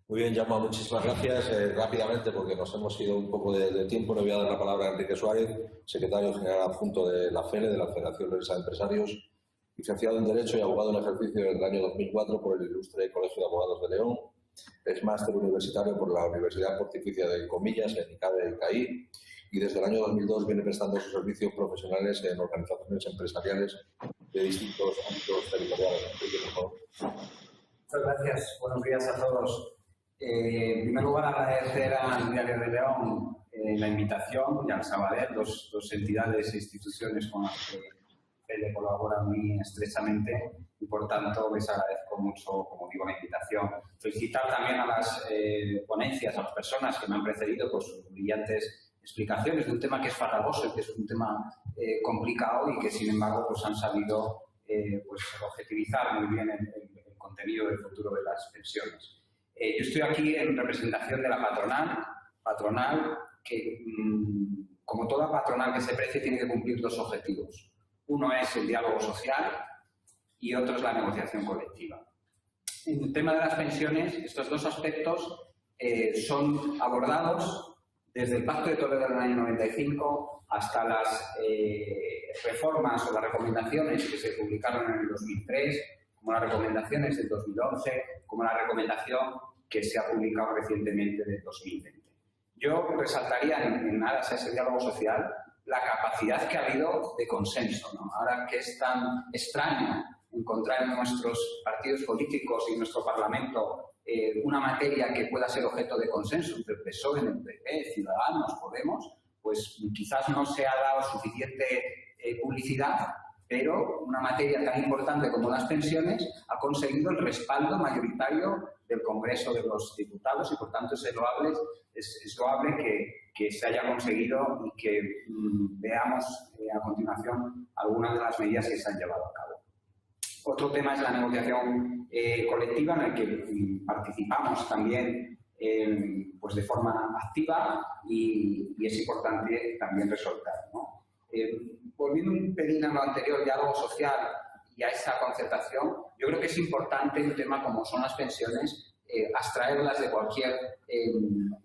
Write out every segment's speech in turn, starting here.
Muy bien, Jaume, muchísimas gracias. Rápidamente, porque nos hemos ido un poco de tiempo, le voy a dar la palabra a Enrique Suárez, secretario general adjunto de la FENE, de la Federación Leonesa de Empresarios, licenciado en Derecho y abogado en ejercicio desde el año 2004 por el Ilustre Colegio de Abogados de León. Es máster universitario por la Universidad Pontificia de Comillas, en ICADE y CAI, y desde el año 2002 viene prestando sus servicios profesionales en organizaciones empresariales de distintos ámbitos territoriales. Muchas gracias. Buenos días a todos. En primer lugar, agradecer al Diario de León la invitación y al Sabadell, dos entidades e instituciones con las que FELE colabora muy estrechamente y, por tanto, les agradezco mucho, como digo, la invitación. Felicitar también a las ponencias, a las personas que me han precedido por sus brillantes explicaciones de un tema que es farragoso y que es un tema complicado y que, sin embargo, pues han sabido pues objetivizar muy bien el contenido del futuro de las pensiones. Yo estoy aquí en representación de la patronal que, como toda patronal que se precie, tiene que cumplir dos objetivos. Uno es el diálogo social y otro es la negociación colectiva. En el tema de las pensiones, estos dos aspectos son abordados desde el Pacto de Toledo del año 95 hasta las reformas o las recomendaciones que se publicaron en el 2003, como las recomendaciones del 2011, como la recomendación que se ha publicado recientemente del 2020. Yo resaltaría en aras a ese diálogo social la capacidad que ha habido de consenso, ¿no? Ahora que es tan extraño encontrar en nuestros partidos políticos y en nuestro Parlamento una materia que pueda ser objeto de consenso entre el PSOE, el PP, Ciudadanos, Podemos, pues quizás no se ha dado suficiente publicidad, pero una materia tan importante como las pensiones ha conseguido el respaldo mayoritario del Congreso de los Diputados y, por tanto, es loable que se haya conseguido y que veamos a continuación algunas de las medidas que se han llevado a cabo. Otro tema es la negociación colectiva, en el que participamos también pues de forma activa y es importante también resaltar, ¿no? Volviendo un pelín a lo anterior, diálogo social y a esa concertación, yo creo que es importante un tema como son las pensiones, abstraerlas de cualquier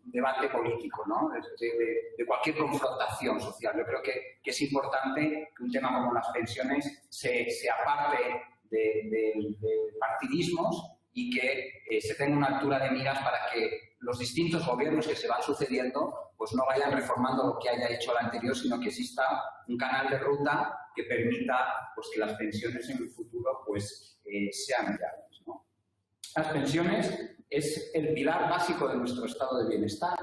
debate político, ¿no? de cualquier confrontación social. Yo creo que es importante que un tema como las pensiones se aparte de partidismos y que se tenga una altura de miras para que los distintos gobiernos que se van sucediendo pues no vayan reformando lo que haya hecho el anterior, sino que exista un canal de ruta que permita pues que las pensiones en el futuro pues sean viables, ¿no? Las pensiones es el pilar básico de nuestro estado de bienestar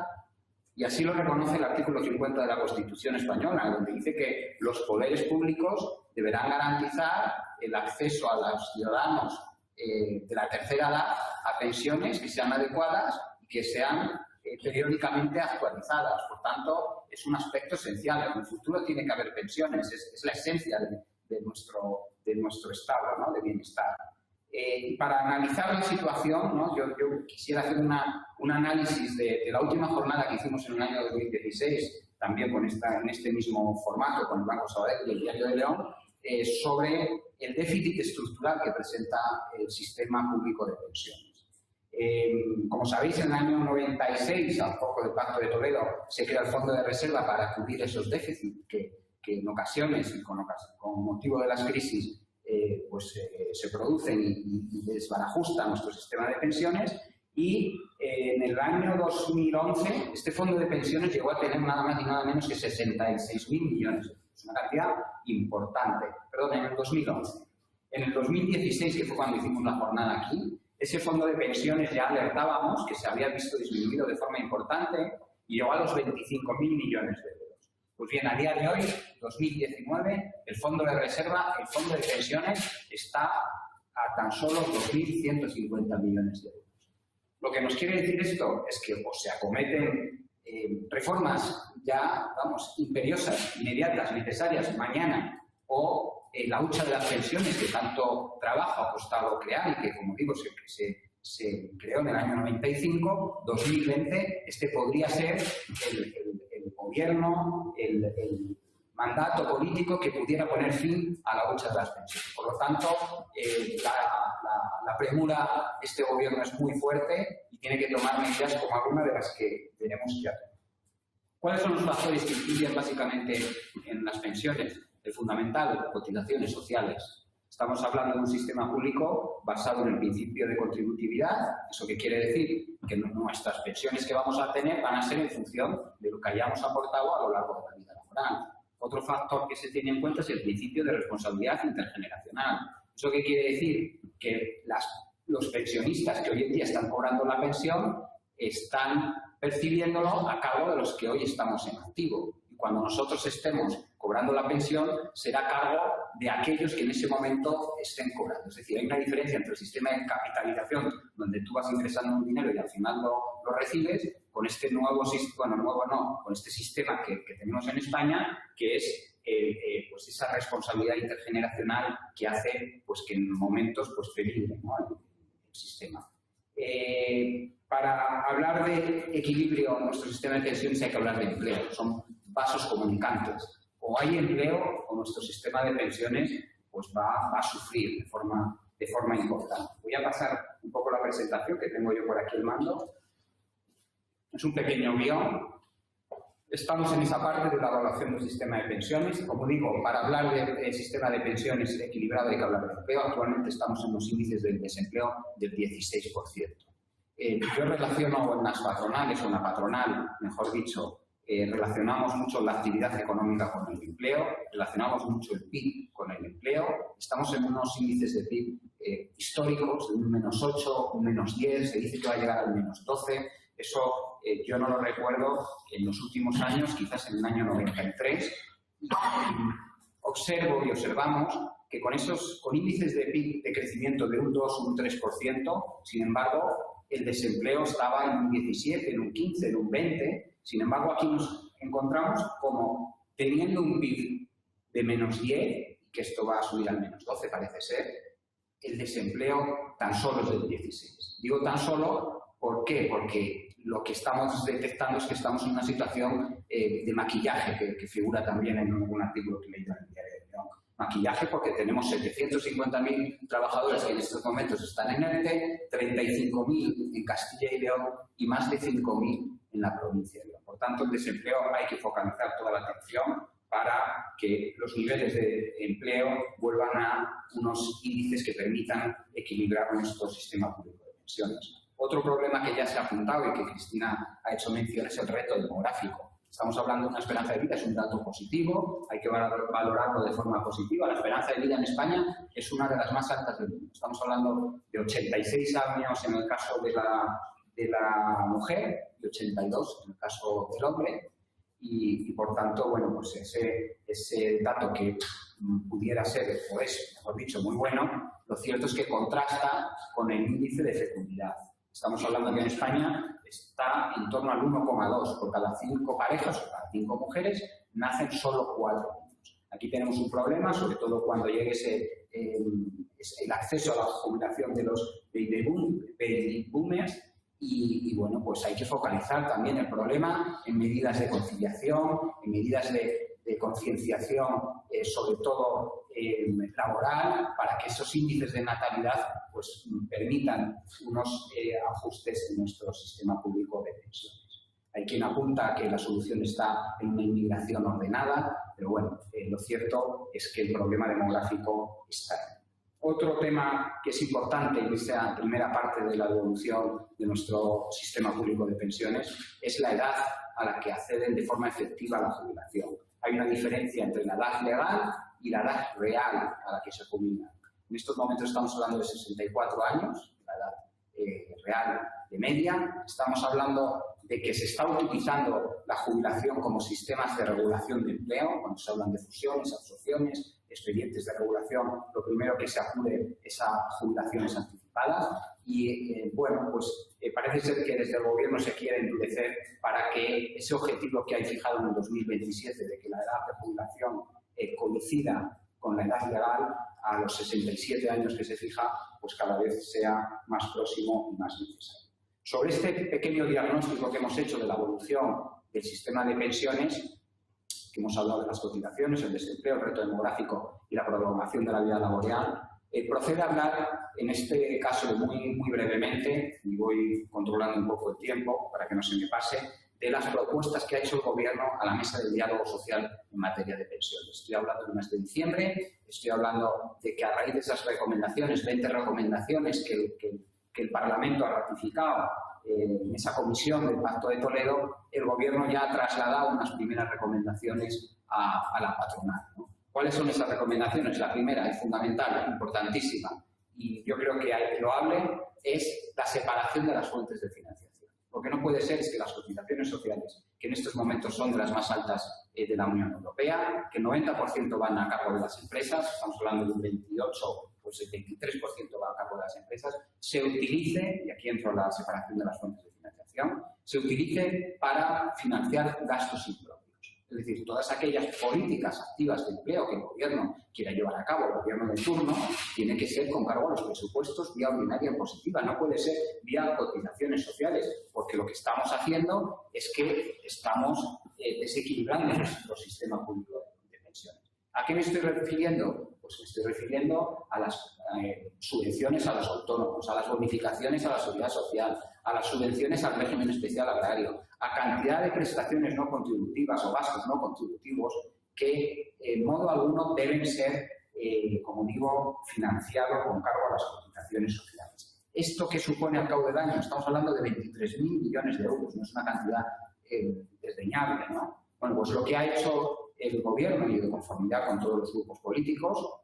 y así lo reconoce el artículo 50 de la Constitución española, donde dice que los poderes públicos deberán garantizar el acceso a los ciudadanos de la tercera edad a pensiones que sean adecuadas y que sean periódicamente actualizadas. Por tanto, es un aspecto esencial. En el futuro tiene que haber pensiones, es la esencia de nuestro estado, ¿no?, de bienestar. Para analizar la situación, ¿no?, yo quisiera hacer un análisis de la última jornada que hicimos en el año 2016, también en este mismo formato, con el Banco Sabadell y el Diario de León, sobre el déficit estructural que presenta el sistema público de pensiones. Como sabéis, en el año 96, al poco del Pacto de Toledo, se crea el Fondo de Reserva para cubrir esos déficits que en ocasiones y con motivo de las crisis se producen y desbarajustan nuestro sistema de pensiones. Y en el año 2011 este fondo de pensiones llegó a tener nada más y nada menos que 66.000 millones. Es una cantidad importante. Perdón, en el 2011. En el 2016, que fue cuando hicimos la jornada aquí, ese fondo de pensiones ya alertábamos que se había visto disminuido de forma importante y llegó a los 25.000 millones de euros. Pues bien, a día de hoy, 2019, el fondo de reserva, el fondo de pensiones, está a tan solo 2.150 millones de euros. Lo que nos quiere decir esto es que o se acometen reformas ya, imperiosas, inmediatas, necesarias, mañana, o la hucha de las pensiones que tanto trabajo ha costado crear y que, como digo, se creó en el año 95, 2020, este podría ser el gobierno, el mandato político que pudiera poner fin a la hucha de las pensiones. Por lo tanto, la premura de este gobierno es muy fuerte y tiene que tomar medidas como alguna de las que tenemos que hacer. ¿Cuáles son los factores que influyen básicamente en las pensiones? El fundamental, cotizaciones sociales. Estamos hablando de un sistema público basado en el principio de contributividad. ¿Eso qué quiere decir? Que nuestras pensiones que vamos a tener van a ser en función de lo que hayamos aportado a lo largo de la vida laboral. Otro factor que se tiene en cuenta es el principio de responsabilidad intergeneracional. ¿Eso qué quiere decir? Que los pensionistas que hoy en día están cobrando la pensión están percibiéndolo a cargo de los que hoy estamos en activo. Y cuando nosotros estemos cobrando la pensión, será a cargo de aquellos que en ese momento estén cobrando. Es decir, hay una diferencia entre el sistema de capitalización, donde tú vas ingresando un dinero y al final lo recibes, con este nuevo sistema, con este sistema que tenemos en España, que es pues esa responsabilidad intergeneracional que hace pues que en momentos pues peligre, ¿no?, el sistema. Para hablar de equilibrio en nuestro sistema de pensiones hay que hablar de empleo. Son vasos comunicantes. O hay empleo o nuestro sistema de pensiones pues va a sufrir de forma importante. Voy a pasar un poco la presentación que tengo yo por aquí el mando. Es un pequeño guión. Estamos en esa parte de la evaluación del sistema de pensiones. Como digo, para hablar del sistema de pensiones equilibrado hay que hablar de empleo. Actualmente estamos en los índices del desempleo del 16%. Yo relaciono en las patronales o en la patronal, mejor dicho, relacionamos mucho la actividad económica con el empleo, relacionamos mucho el PIB con el empleo. Estamos en unos índices de PIB históricos de un -8, un -10, se dice que va a llegar al -12. Eso yo no lo recuerdo en los últimos años, quizás en el año 93. Observamos que con índices de PIB de crecimiento de un 2 o un 3%, sin embargo, el desempleo estaba en un 17, en un 15, en un 20. Sin embargo, aquí nos encontramos como teniendo un PIB de -10, y que esto va a subir al -12, parece ser, el desempleo tan solo es del 16. Digo tan solo, ¿por qué? Porque lo que estamos detectando es que estamos en una situación de maquillaje, que figura también en algún artículo que leí en el Diario de León. Maquillaje porque tenemos 750.000 trabajadores que en estos momentos están en ERTE, 35.000 en Castilla y León y más de 5.000 en la provincia de León. Por tanto, el desempleo hay que focalizar toda la atención para que los niveles de empleo vuelvan a unos índices que permitan equilibrar nuestro sistema público de pensiones. Otro problema que ya se ha apuntado y que Cristina ha hecho mención es el reto demográfico. Estamos hablando de una esperanza de vida, es un dato positivo, hay que valorarlo de forma positiva. La esperanza de vida en España es una de las más altas del mundo. Estamos hablando de 86 años en el caso de la mujer y 82 en el caso del hombre. Y por tanto, bueno, pues ese dato que pudiera ser, o es, mejor dicho, muy bueno, lo cierto es que contrasta con el índice de fecundidad. Estamos hablando que en España está en torno al 1,2. Por cada 5 parejas o cada 5 mujeres nacen solo 4 niños. Aquí tenemos un problema, sobre todo cuando llegue el acceso a la jubilación de los baby boomers. Y bueno, pues hay que focalizar también el problema en medidas de conciliación, en medidas de concienciación, sobre todo laboral, para que esos índices de natalidad pues permitan unos ajustes en nuestro sistema público de pensiones. Hay quien apunta a que la solución está en una inmigración ordenada, pero bueno, lo cierto es que el problema demográfico está ahí. Otro tema que es importante en esta primera parte de la evolución de nuestro sistema público de pensiones es la edad a la que acceden de forma efectiva a la jubilación. Hay una diferencia entre la edad legal y la edad real a la que se jubilan. En estos momentos estamos hablando de 64 años, la edad real de media. Estamos hablando de que se está utilizando la jubilación como sistemas de regulación de empleo, cuando se hablan de fusiones, absorciones, expedientes de regulación, lo primero que se acude es a jubilaciones anticipadas y, bueno, pues parece ser que desde el Gobierno se quiere endurecer para que ese objetivo que hay fijado en el 2027 de que la edad de jubilación coincida con la edad legal a los 67 años que se fija, pues cada vez sea más próximo y más necesario. Sobre este pequeño diagnóstico que hemos hecho de la evolución del sistema de pensiones, que hemos hablado de las cotizaciones, el desempleo, el reto demográfico y la prolongación de la vida laboral, Procede a hablar, en este caso muy brevemente, y voy controlando un poco el tiempo para que no se me pase, de las propuestas que ha hecho el Gobierno a la mesa de diálogo social en materia de pensiones. Estoy hablando del mes de diciembre, estoy hablando de que a raíz de esas recomendaciones, 20 recomendaciones que el Parlamento ha ratificado en esa comisión del Pacto de Toledo, el Gobierno ya ha trasladado unas primeras recomendaciones a la patronal, ¿no? ¿Cuáles son esas recomendaciones? La primera es fundamental, importantísima, y yo creo que lo hable, es la separación de las fuentes de financiación. Lo que no puede ser es que las cotizaciones sociales, que en estos momentos son de las más altas de la Unión Europea, que el 90% van a cargo de las empresas, estamos hablando de un 28, pues el 23% va a cargo de las empresas, se utilice, y aquí entro la separación de las fuentes de financiación, se utilice para financiar gastos impropios. Es decir, todas aquellas políticas activas de empleo que el Gobierno quiera llevar a cabo, el Gobierno de turno, tiene que ser con cargo a los presupuestos vía ordinaria positiva, no puede ser vía cotizaciones sociales, porque lo que estamos haciendo es que estamos desequilibrando nuestro sistema público de pensiones. ¿A qué me estoy refiriendo? Pues me estoy refiriendo a las subvenciones a los autónomos, a las bonificaciones a la seguridad social, a las subvenciones al régimen especial agrario, a cantidad de prestaciones no contributivas o gastos no contributivos que en modo alguno deben ser, como digo, financiados con cargo a las cotizaciones sociales. ¿Esto qué supone al cabo del año? Estamos hablando de 23.000 millones de euros, no es una cantidad desdeñable, ¿no? Bueno, pues lo que ha hecho el Gobierno, y de conformidad con todos los grupos políticos,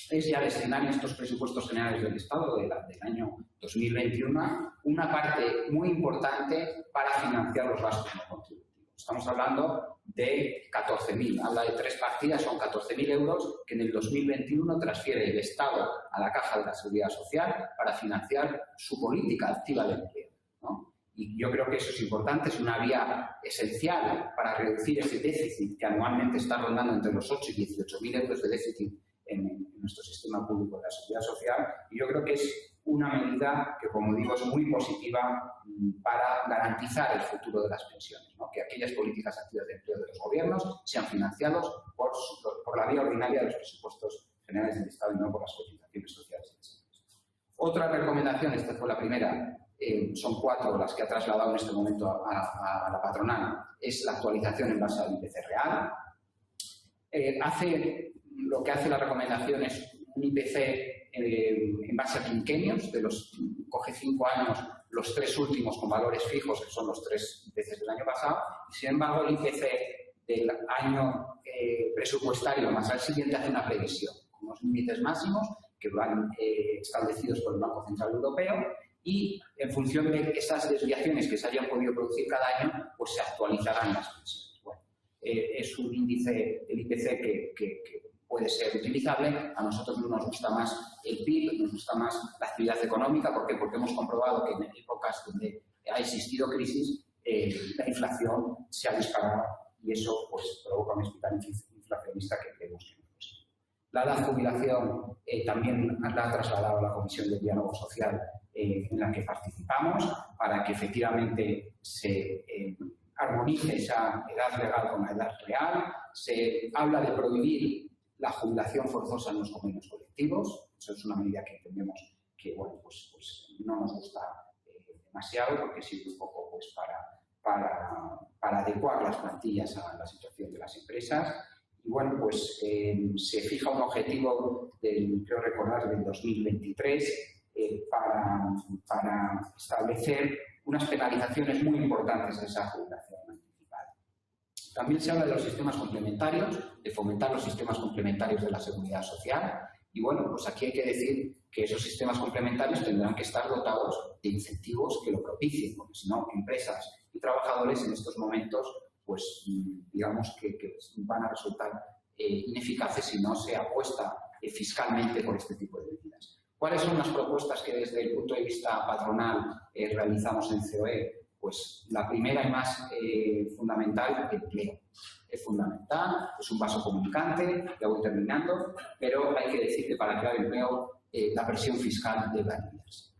es ya destinar en estos presupuestos generales del Estado del año 2021 una parte muy importante para financiar los gastos no contributivos. Estamos hablando de 14.000, habla de 3 partidas, son 14.000 euros que en el 2021 transfiere el Estado a la Caja de la Seguridad Social para financiar su política activa de empleo, ¿no? Y yo creo que eso es importante, es una vía esencial para reducir ese déficit que anualmente está rondando entre los 8 y 18.000 euros de déficit en nuestro sistema público de la seguridad social, y yo creo que es una medida que, como digo, es muy positiva para garantizar el futuro de las pensiones, ¿no? Que aquellas políticas activas de empleo de los gobiernos sean financiados por la vía ordinaria de los presupuestos generales del Estado y no por las cotizaciones sociales. Otra recomendación, esta fue la primera, son 4 las que ha trasladado en este momento a la patronal, es la actualización en base al IPC real. Lo que hace la recomendación es un IPC en base a quinquenios, coge 5 años, los 3 últimos con valores fijos, que son los 3 IPCs del año pasado, y sin embargo el IPC del año presupuestario más al siguiente hace una previsión, con unos límites máximos que van establecidos por el Banco Central Europeo, y en función de esas desviaciones que se hayan podido producir cada año, pues se actualizarán las pensiones. Bueno, es un índice, el IPC, que puede ser utilizable. A nosotros no nos gusta más el PIB, nos gusta más la actividad económica. ¿Por qué? Porque hemos comprobado que en épocas donde ha existido crisis, la inflación se ha disparado y eso pues provoca una espiral inflacionista que creemos que no es posible. La edad de jubilación también la ha trasladado la Comisión de Diálogo Social en la que participamos para que efectivamente se armonice esa edad legal con la edad real. Se habla de prohibir la jubilación forzosa en los convenios colectivos. Eso es una medida que entendemos que bueno, pues no nos gusta demasiado, porque sirve un poco pues, para adecuar las plantillas a la situación de las empresas. Y bueno, pues se fija un objetivo, creo recordar, del 2023 para establecer unas penalizaciones muy importantes en esa jubilación anticipada. También se habla de los sistemas complementarios, de fomentar los sistemas complementarios de la seguridad social. Y bueno, pues aquí hay que decir que esos sistemas complementarios tendrán que estar dotados de incentivos que lo propicien, porque si no, empresas y trabajadores en estos momentos, pues digamos que van a resultar ineficaces si no se apuesta fiscalmente por este tipo de medidas. ¿Cuáles son las propuestas que desde el punto de vista patronal realizamos en COE? Pues la primera y más fundamental, el empleo. Es fundamental, es un vaso comunicante, ya voy terminando, pero hay que decir que para crear empleo la presión fiscal debe aliviarse.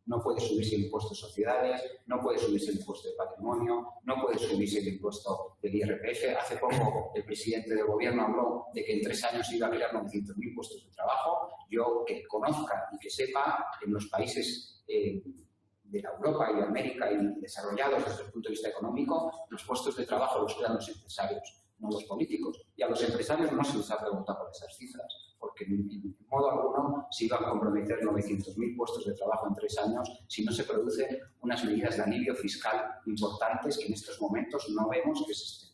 No puede subirse el impuesto de sociedades, no puede subirse el impuesto de patrimonio, no puede subirse el impuesto del IRPF. Hace poco el presidente del gobierno habló de que en 3 años iba a crear 900.000 puestos de trabajo. yo que conozca y que sepa en los países de la Europa y de América y desarrollados desde el punto de vista económico, los puestos de trabajo los crean los empresarios, no los políticos. Y a los empresarios no se les ha preguntado por esas cifras, porque en modo alguno se iban a comprometer 900.000 puestos de trabajo en 3 años si no se producen unas medidas de alivio fiscal importantes que en estos momentos no vemos que se estén.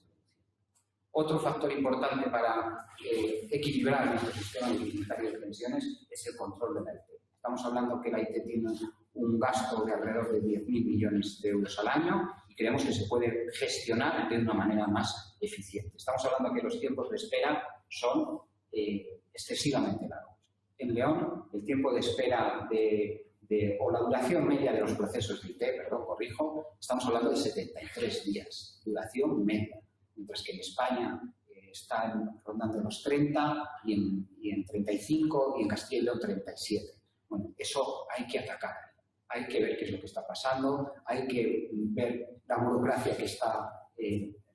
Otro factor importante para equilibrar nuestro sistema tributario de pensiones es el control de la IT. Estamos hablando que la IT tiene un gasto de alrededor de 10.000 millones de euros al año y creemos que se puede gestionar de una manera más eficiente. Estamos hablando que los tiempos de espera son excesivamente largos. En León, el tiempo de espera o la duración media de los procesos de IT, estamos hablando de 73 días, duración media, mientras que en España están rondando los 30 y en 35 y en Castilla y León 37. Bueno, eso hay que atacar. Hay que ver qué es lo que está pasando, hay que ver la burocracia que está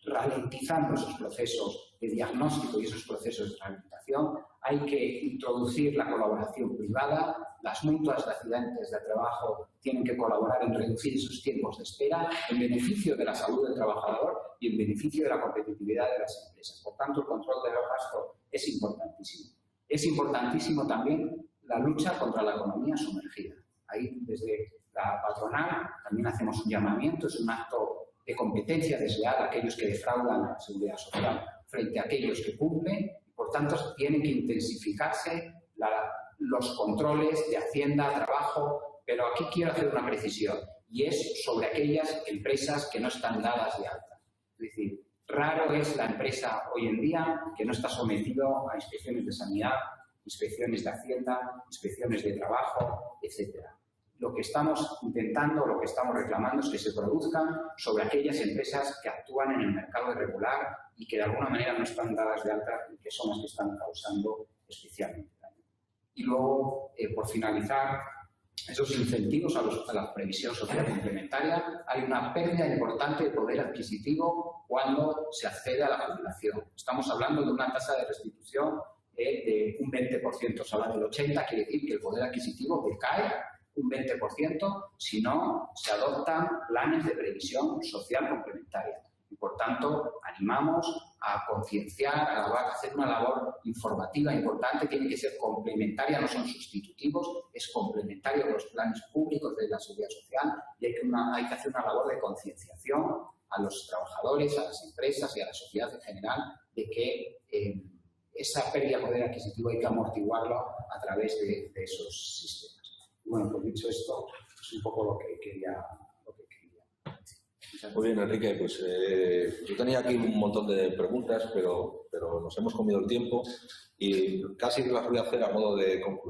ralentizando esos procesos de diagnóstico y esos procesos de rehabilitación, hay que introducir la colaboración privada, las mutuas de accidentes de trabajo tienen que colaborar en reducir esos tiempos de espera en beneficio de la salud del trabajador y en beneficio de la competitividad de las empresas. Por tanto, el control de los gastos es importantísimo. Es importantísimo también la lucha contra la economía sumergida. Ahí, desde la patronal, también hacemos un llamamiento, es un acto de competencia desleal a aquellos que defraudan la seguridad social frente a aquellos que cumplen. Por tanto, tienen que intensificarse los controles de Hacienda, trabajo, pero aquí quiero hacer una precisión, y es sobre aquellas empresas que no están dadas de alta. Es decir, raro es la empresa hoy en día que no está sometido a inspecciones de sanidad, inspecciones de Hacienda, inspecciones de trabajo, etcétera. Lo que estamos intentando, lo que estamos reclamando es que se produzcan sobre aquellas empresas que actúan en el mercado irregular y que de alguna manera no están dadas de alta y que son las que están causando especialmente daño. Y luego, por finalizar, esos incentivos a la previsión social complementaria, hay una pérdida importante de poder adquisitivo cuando se accede a la jubilación. Estamos hablando de una tasa de restitución de un 20%, se habla del 80%, quiere decir que el poder adquisitivo decae un 20% si no se adoptan planes de previsión social complementaria. Y, por tanto, animamos a concienciar, a hacer una labor informativa importante, tiene que ser complementaria, no son sustitutivos, es complementario con los planes públicos de la seguridad social y hay que hacer una labor de concienciación a los trabajadores, a las empresas y a la sociedad en general de que esa pérdida de poder adquisitivo hay que amortiguarlo a través de esos sistemas. Bueno, pues dicho esto, es un poco lo que quería. Muy bien, Enrique, pues yo tenía aquí un montón de preguntas, pero nos hemos comido el tiempo y casi las voy a hacer a modo de conclusión.